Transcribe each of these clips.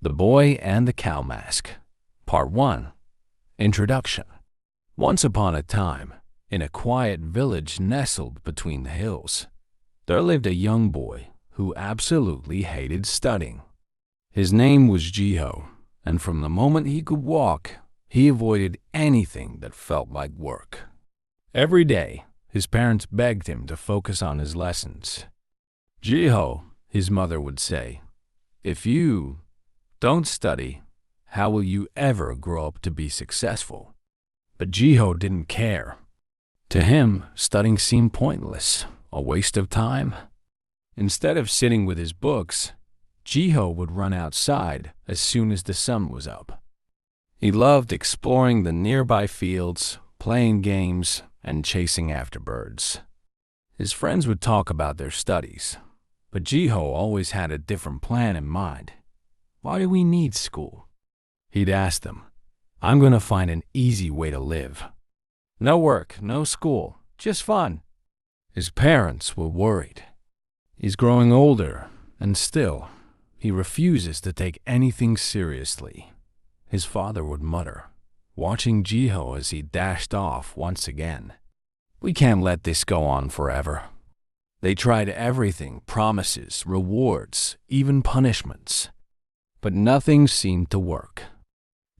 The Boy and the Cow Mask. Part 1. Introduction. Once upon a time, in a quiet village nestled between the hills, there lived a young boy who absolutely hated studying. His name was Jiho, and from the moment he could walk, he avoided anything that felt like work. Every day, his parents begged him to focus on his lessons. "Jiho," his mother would say, "if you don't study, how will you ever grow up to be successful?" But Jiho didn't care. To him, studying seemed pointless, a waste of time. Instead of sitting with his books, Jiho would run outside as soon as the sun was up. He loved exploring the nearby fields, playing games, and chasing after birds. His friends would talk about their studies, but Jiho always had a different plan in mind. "Why do we need school?" He'd ask them. "I'm going to find an easy way to live. No work, no school, just fun." His parents were worried. He's growing older, and still, he refuses to take anything seriously, his father would mutter, watching Jiho as he dashed off once again. "We can't let this go on forever." They tried everything, promises, rewards, even punishments. But nothing seemed to work.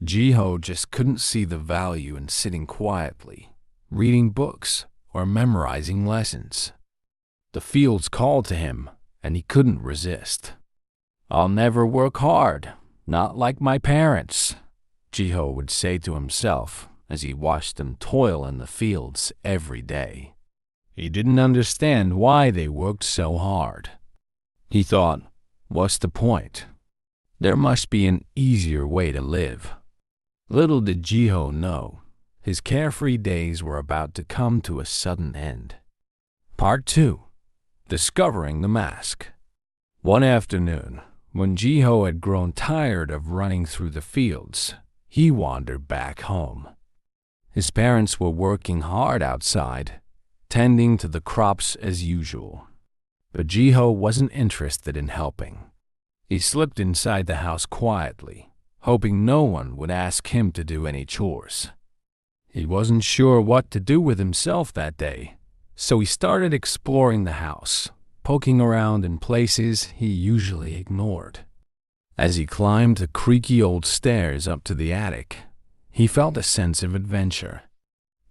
Jiho just couldn't see the value in sitting quietly, reading books, or memorizing lessons. The fields called to him, and he couldn't resist. "I'll never work hard, not like my parents," Jiho would say to himself as he watched them toil in the fields every day. He didn't understand why they worked so hard. He thought, what's the point? There must be an easier way to live. Little did Jiho know, his carefree days were about to come to a sudden end. Part 2. Discovering the Mask. One afternoon, when Jiho had grown tired of running through the fields, he wandered back home. His parents were working hard outside, tending to the crops as usual. But Jiho wasn't interested in helping. He slipped inside the house quietly, hoping no one would ask him to do any chores. He wasn't sure what to do with himself that day, so he started exploring the house, poking around in places he usually ignored. As he climbed the creaky old stairs up to the attic, he felt a sense of adventure.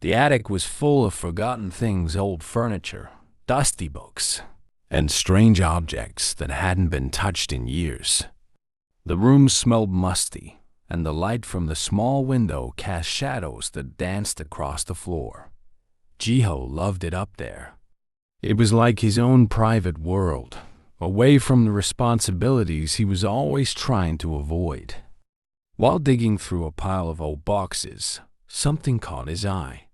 The attic was full of forgotten things, old furniture, dusty books, and strange objects that hadn't been touched in years. The room smelled musty, and the light from the small window cast shadows that danced across the floor. Jiho loved it up there. It was like his own private world, away from the responsibilities he was always trying to avoid. While digging through a pile of old boxes, something caught his eye.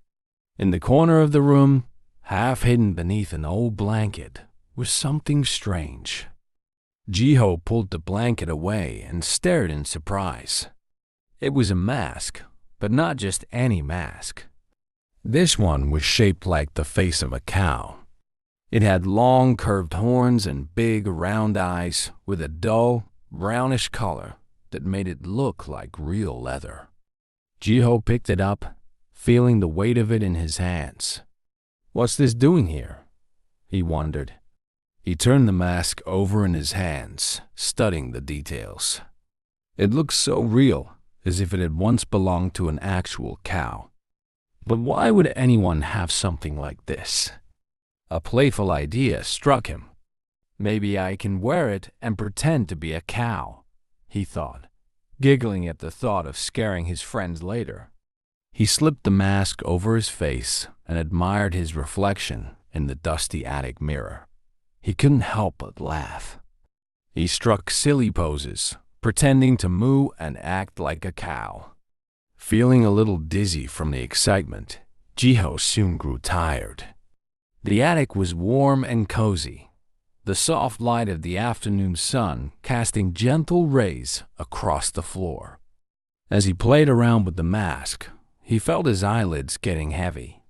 In the corner of the room, half hidden beneath an old blanket, was something strange. Jiho pulled the blanket away and stared in surprise. It was a mask, but not just any mask. This one was shaped like the face of a cow. It had long curved horns and big round eyes with a dull, brownish color that made it look like real leather. Jiho picked it up, feeling the weight of it in his hands. "What's this doing here?" he wondered. He turned the mask over in his hands, studying the details. It looked so real, as if it had once belonged to an actual cow. But why would anyone have something like this? A playful idea struck him. "Maybe I can wear it and pretend to be a cow," he thought, giggling at the thought of scaring his friends later. He slipped the mask over his face and admired his reflection in the dusty attic mirror. He couldn't help but laugh. He struck silly poses, pretending to moo and act like a cow. Feeling a little dizzy from the excitement, Jiho soon grew tired. The attic was warm and cozy, the soft light of the afternoon sun casting gentle rays across the floor. As he played around with the mask, he felt his eyelids getting heavy.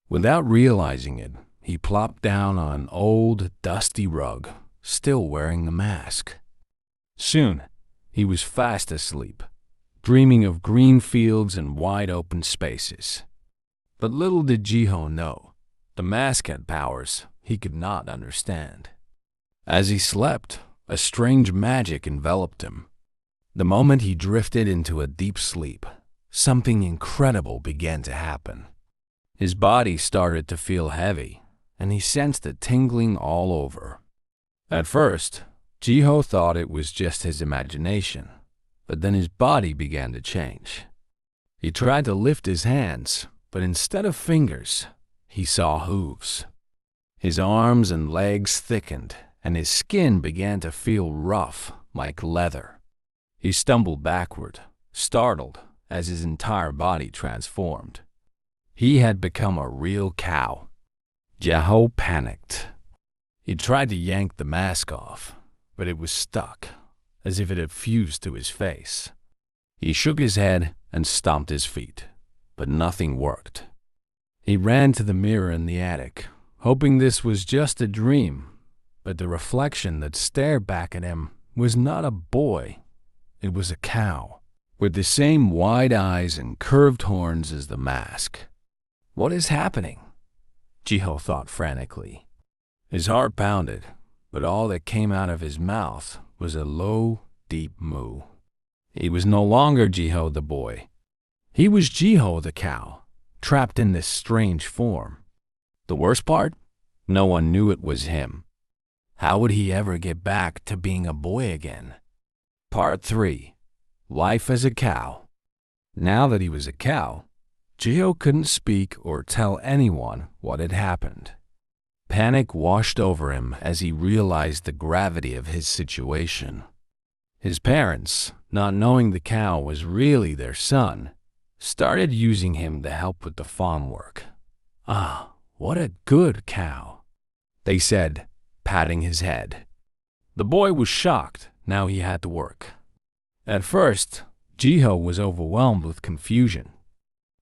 Without realizing it, he plopped down on an old, dusty rug, still wearing the mask. Soon, He was fast asleep, dreaming of green fields and wide open spaces. But little did Jiho know, the mask had powers he could not understand. As he slept, a strange magic enveloped him. The moment he drifted into a deep sleep, something incredible began to happen. His body started to feel heavy, and he sensed a tingling all over. At first, Jiho thought it was just his imagination, but then his body began to change. He tried to lift his hands, but instead of fingers, he saw hooves. His arms and legs thickened, and his skin began to feel rough, like leather. He stumbled backward, startled, as his entire body transformed. He had become a real cow. Jiho panicked. He tried to yank the mask off, but it was stuck, as if it had fused to his face. He shook his head and stomped his feet, but nothing worked. He ran to the mirror in the attic, hoping this was just a dream, but the reflection that stared back at him was not a boy. It was a cow, with the same wide eyes and curved horns as the mask. What is happening? Jiho thought frantically. His heart pounded, but all that came out of his mouth was a low, deep moo. He was no longer Jiho the boy. He was Jiho the cow, trapped in this strange form. The worst part? No one knew it was him. How would he ever get back to being a boy again? Part 3. Life as a cow. Now that he was a cow, Jiho couldn't speak or tell anyone what had happened. Panic washed over him as he realized the gravity of his situation. His parents, not knowing the cow was really their son, started using him to help with the farm work. "Ah, what a good cow," they said, patting his head. The boy was shocked now he had to work. At first, Jiho was overwhelmed with confusion.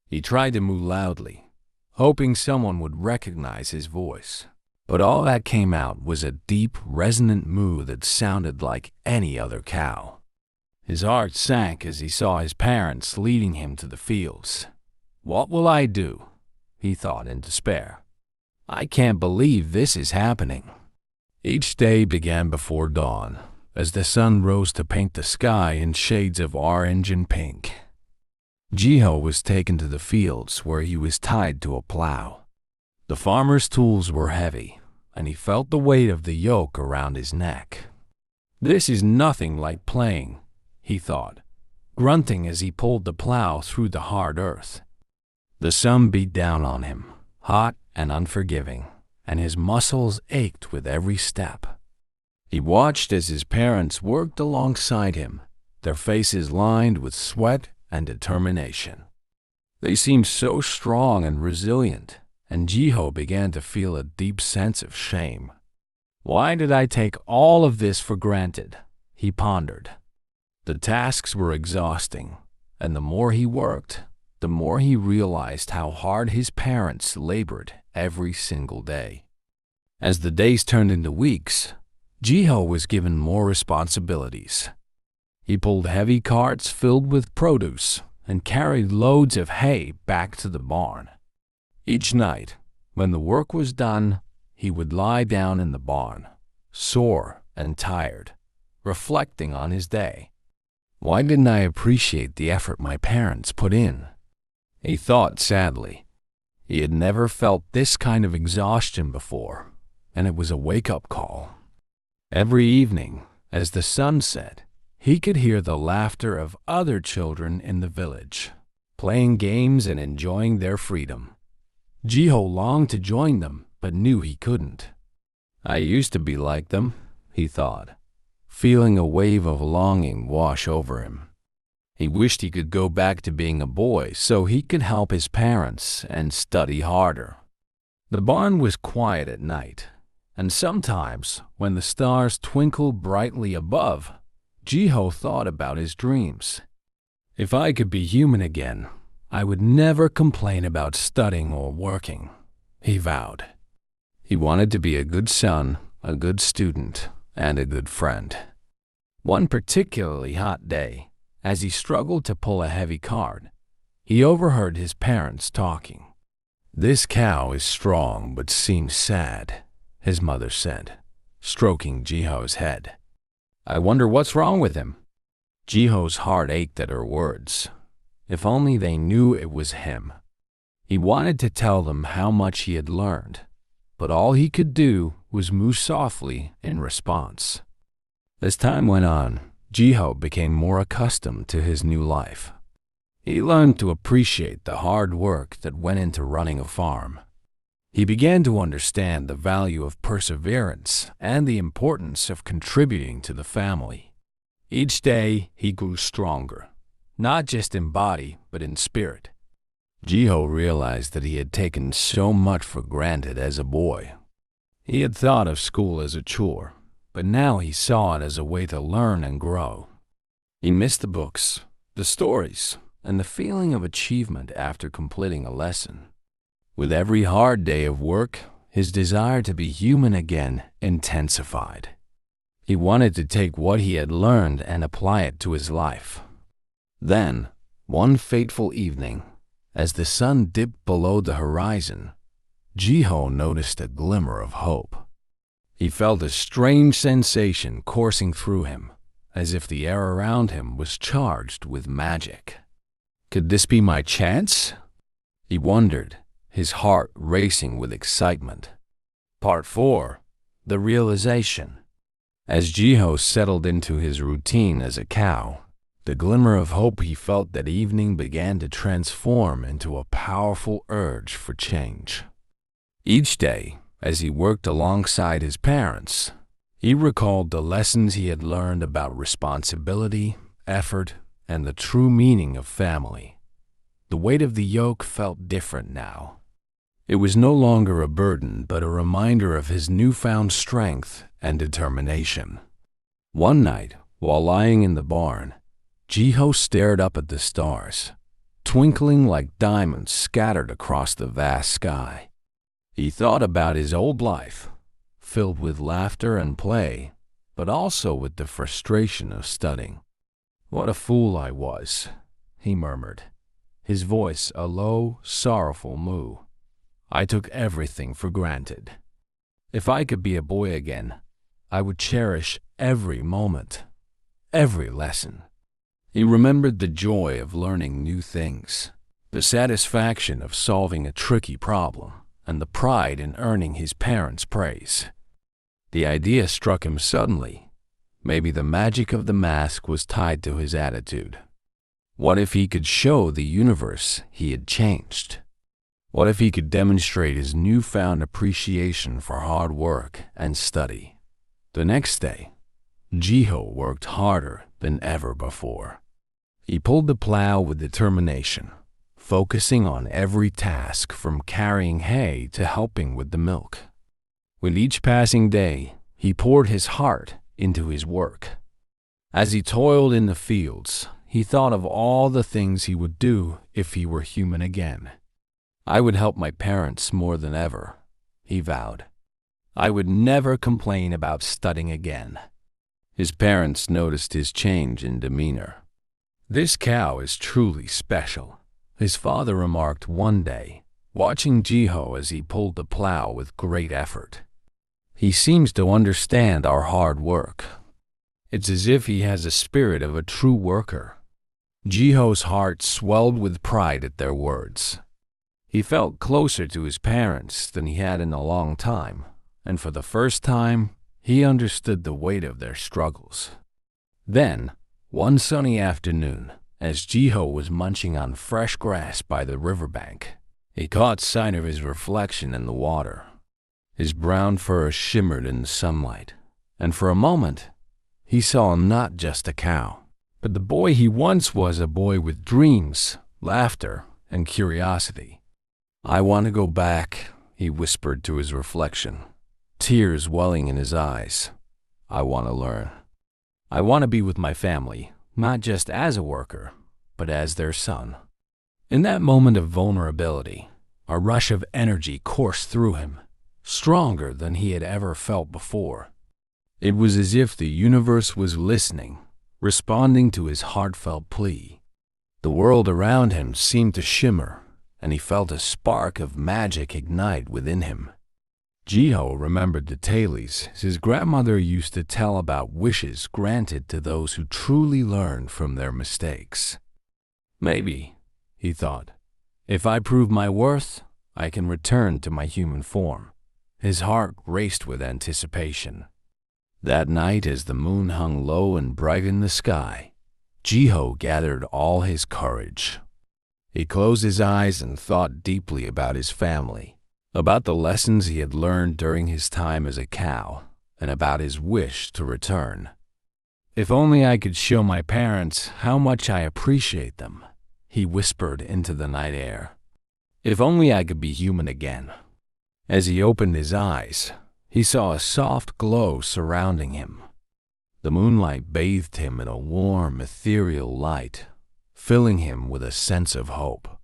He tried to moo loudly, hoping someone would recognize his voice. But all that came out was a deep, resonant moo that sounded like any other cow. His heart sank as he saw his parents leading him to the fields. "What will I do?" he thought in despair. "I can't believe this is happening." Each day began before dawn, as the sun rose to paint the sky in shades of orange and pink. Jiho was taken to the fields where he was tied to a plow. The farmer's tools were heavy, and he felt the weight of the yoke around his neck. "This is nothing like playing," he thought, grunting as he pulled the plow through the hard earth. The sun beat down on him, hot and unforgiving, and his muscles ached with every step. He watched as his parents worked alongside him, their faces lined with sweat and determination. They seemed so strong and resilient, and Jiho began to feel a deep sense of shame. "Why did I take all of this for granted?" he pondered. The tasks were exhausting, and the more he worked, the more he realized how hard his parents labored every single day. As the days turned into weeks, Jiho was given more responsibilities. He pulled heavy carts filled with produce and carried loads of hay back to the barn. Each night, when the work was done, he would lie down in the barn, sore and tired, reflecting on his day. "Why didn't I appreciate the effort my parents put in?" he thought sadly. He had never felt this kind of exhaustion before, and it was a wake-up call. Every evening, as the sun set, he could hear the laughter of other children in the village, playing games and enjoying their freedom. Jiho longed to join them, but knew he couldn't. "I used to be like them," he thought, feeling a wave of longing wash over him. He wished he could go back to being a boy so he could help his parents and study harder. The barn was quiet at night, and sometimes, when the stars twinkled brightly above, Jiho thought about his dreams. "If I could be human again, I would never complain about studying or working," he vowed. He wanted to be a good son, a good student, and a good friend. One particularly hot day, as he struggled to pull a heavy cart, he overheard his parents talking. "This cow is strong but seems sad," his mother said, stroking Jiho's head. "I wonder what's wrong with him." Jiho's heart ached at her words. If only they knew it was him. He wanted to tell them how much he had learned, but all he could do was moo softly in response. As time went on, Jiho became more accustomed to his new life. He learned to appreciate the hard work that went into running a farm. He began to understand the value of perseverance and the importance of contributing to the family. Each day, he grew stronger, not just in body, but in spirit. Jiho realized that he had taken so much for granted as a boy. He had thought of school as a chore, but now he saw it as a way to learn and grow. He missed the books, the stories, and the feeling of achievement after completing a lesson. With every hard day of work, his desire to be human again intensified. He wanted to take what he had learned and apply it to his life. Then, one fateful evening, as the sun dipped below the horizon, Jiho noticed a glimmer of hope. He felt a strange sensation coursing through him, as if the air around him was charged with magic. Could this be my chance? He wondered, his heart racing with excitement. Part 4. The Realization. As Jiho settled into his routine as a cow, the glimmer of hope he felt that evening began to transform into a powerful urge for change. Each day, as he worked alongside his parents, he recalled the lessons he had learned about responsibility, effort, and the true meaning of family. The weight of the yoke felt different now. It was no longer a burden, but a reminder of his newfound strength and determination. One night, while lying in the barn, Jiho stared up at the stars, twinkling like diamonds scattered across the vast sky. He thought about his old life, filled with laughter and play, but also with the frustration of studying. "What a fool I was," he murmured, his voice a low, sorrowful moo. "I took everything for granted. If I could be a boy again, I would cherish every moment, every lesson." He remembered the joy of learning new things, the satisfaction of solving a tricky problem, and the pride in earning his parents' praise. The idea struck him suddenly. Maybe the magic of the mask was tied to his attitude. What if he could show the universe he had changed? What if he could demonstrate his newfound appreciation for hard work and study? The next day, Jiho worked harder than ever before. He pulled the plow with determination, focusing on every task from carrying hay to helping with the milk. With each passing day, he poured his heart into his work. As he toiled in the fields, he thought of all the things he would do if he were human again. "I would help my parents more than ever," he vowed. "I would never complain about studying again." His parents noticed his change in demeanor. "This cow is truly special," his father remarked one day, watching Jiho as he pulled the plow with great effort. "He seems to understand our hard work. It's as if he has the spirit of a true worker." Jiho's heart swelled with pride at their words. He felt closer to his parents than he had in a long time, and for the first time, he understood the weight of their struggles. Then, one sunny afternoon, as Jiho was munching on fresh grass by the riverbank, he caught sight of his reflection in the water. His brown fur shimmered in the sunlight, and for a moment, he saw not just a cow, but the boy he once was, a boy with dreams, laughter, and curiosity. "I want to go back," he whispered to his reflection, tears welling in his eyes. "I want to learn. I want to be with my family, not just as a worker, but as their son." In that moment of vulnerability, a rush of energy coursed through him, stronger than he had ever felt before. It was as if the universe was listening, responding to his heartfelt plea. The world around him seemed to shimmer, and he felt a spark of magic ignite within him. Jiho remembered the tales his grandmother used to tell about wishes granted to those who truly learn from their mistakes. Maybe, he thought, if I prove my worth, I can return to my human form. His heart raced with anticipation. That night, as the moon hung low and bright in the sky, Jiho gathered all his courage. He closed his eyes and thought deeply about his family, about the lessons he had learned during his time as a cow, and about his wish to return. If only I could show my parents how much I appreciate them, he whispered into the night air. If only I could be human again. As he opened his eyes, he saw a soft glow surrounding him. The moonlight bathed him in a warm, ethereal light, filling him with a sense of hope.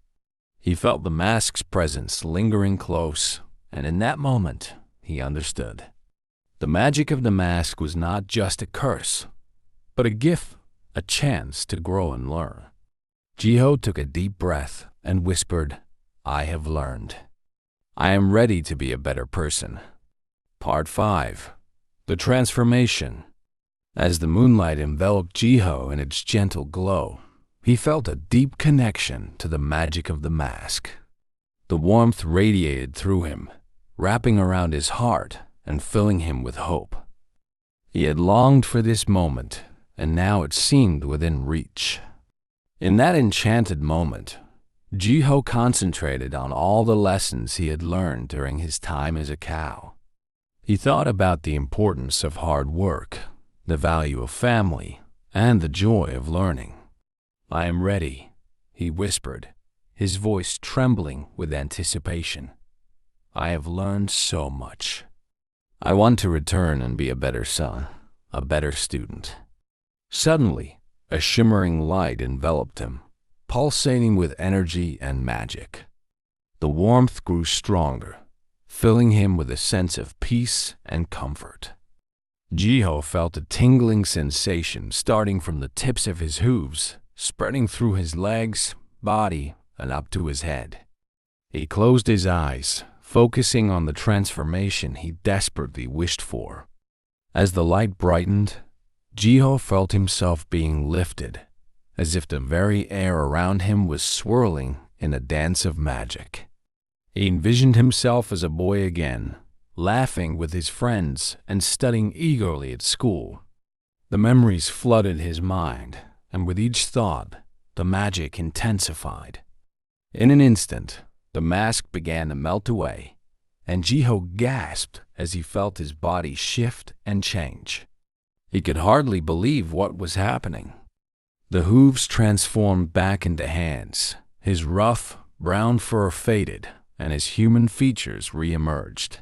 He felt the mask's presence lingering close, and in that moment, he understood. The magic of the mask was not just a curse, but a gift, a chance to grow and learn. Jiho took a deep breath and whispered, "I have learned. I am ready to be a better person." Part 5. The Transformation. As the moonlight enveloped Jiho in its gentle glow, he felt a deep connection to the magic of the mask. The warmth radiated through him, wrapping around his heart and filling him with hope. He had longed for this moment, and now it seemed within reach. In that enchanted moment, Jiho concentrated on all the lessons he had learned during his time as a cow. He thought about the importance of hard work, the value of family, and the joy of learning. "I am ready," he whispered, his voice trembling with anticipation. "I have learned so much. I want to return and be a better son, a better student." Suddenly, a shimmering light enveloped him, pulsating with energy and magic. The warmth grew stronger, filling him with a sense of peace and comfort. Jiho felt a tingling sensation starting from the tips of his hooves, spreading through his legs, body, and up to his head. He closed his eyes, focusing on the transformation he desperately wished for. As the light brightened, Jiho felt himself being lifted, as if the very air around him was swirling in a dance of magic. He envisioned himself as a boy again, laughing with his friends and studying eagerly at school. The memories flooded his mind, and with each thought, the magic intensified. In an instant, the mask began to melt away, and Jiho gasped as he felt his body shift and change. He could hardly believe what was happening. The hooves transformed back into hands, his rough, brown fur faded, and his human features re-emerged.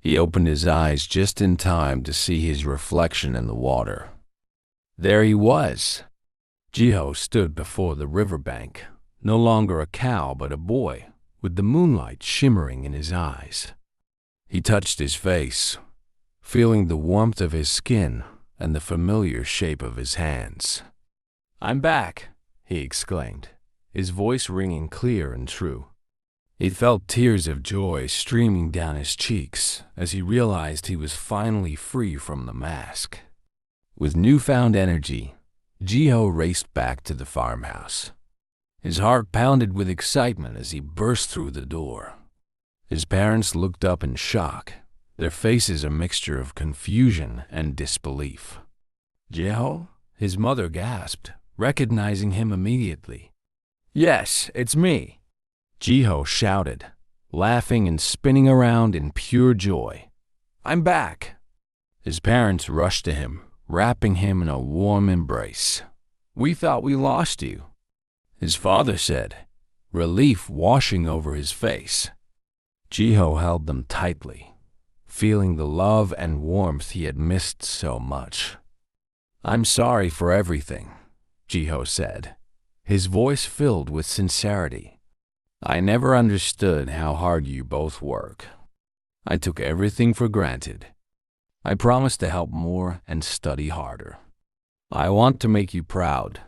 He opened his eyes just in time to see his reflection in the water. There he was. Jiho stood before the riverbank, no longer a cow but a boy, with the moonlight shimmering in his eyes. He touched his face, feeling the warmth of his skin and the familiar shape of his hands. "I'm back," he exclaimed, his voice ringing clear and true. He felt tears of joy streaming down his cheeks as he realized he was finally free from the mask. With newfound energy, Jiho raced back to the farmhouse. His heart pounded with excitement as he burst through the door. His parents looked up in shock, their faces a mixture of confusion and disbelief. "Jiho?" his mother gasped, recognizing him immediately. "Yes, it's me," Jiho shouted, laughing and spinning around in pure joy. "I'm back." His parents rushed to him, wrapping him in a warm embrace. "We thought we lost you," his father said, relief washing over his face. Jiho held them tightly, feeling the love and warmth he had missed so much. "I'm sorry for everything," Jiho said, his voice filled with sincerity. "I never understood how hard you both work. I took everything for granted." I promise to help more and study harder. I want to make you proud."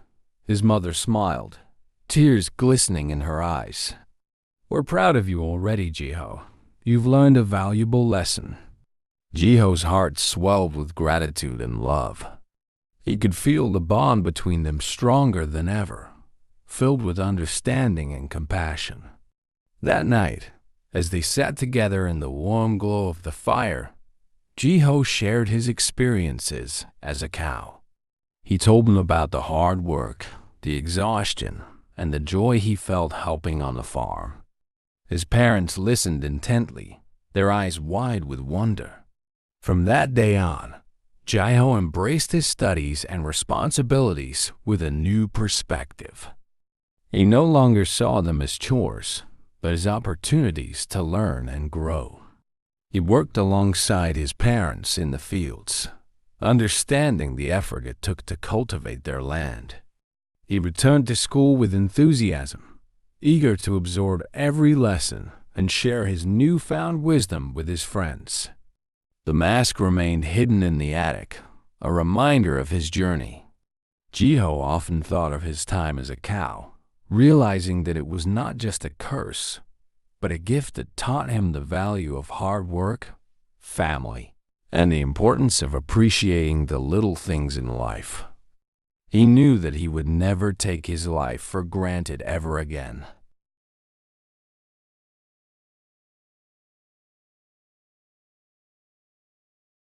His mother smiled, tears glistening in her eyes. "We're proud of you already, Jiho. You've learned a valuable lesson." Jiho's heart swelled with gratitude and love. He could feel the bond between them stronger than ever, filled with understanding and compassion. That night, as they sat together in the warm glow of the fire, Jiho shared his experiences as a cow. He told them about the hard work, the exhaustion, and the joy he felt helping on the farm. His parents listened intently, their eyes wide with wonder. From that day on, Jiho embraced his studies and responsibilities with a new perspective. He no longer saw them as chores, but as opportunities to learn and grow. He worked alongside his parents in the fields, understanding the effort it took to cultivate their land. He returned to school with enthusiasm, eager to absorb every lesson and share his newfound wisdom with his friends. The mask remained hidden in the attic, a reminder of his journey. Jiho often thought of his time as a cow, realizing that it was not just a curse, but a gift that taught him the value of hard work, family, and the importance of appreciating the little things in life. He knew that he would never take his life for granted ever again.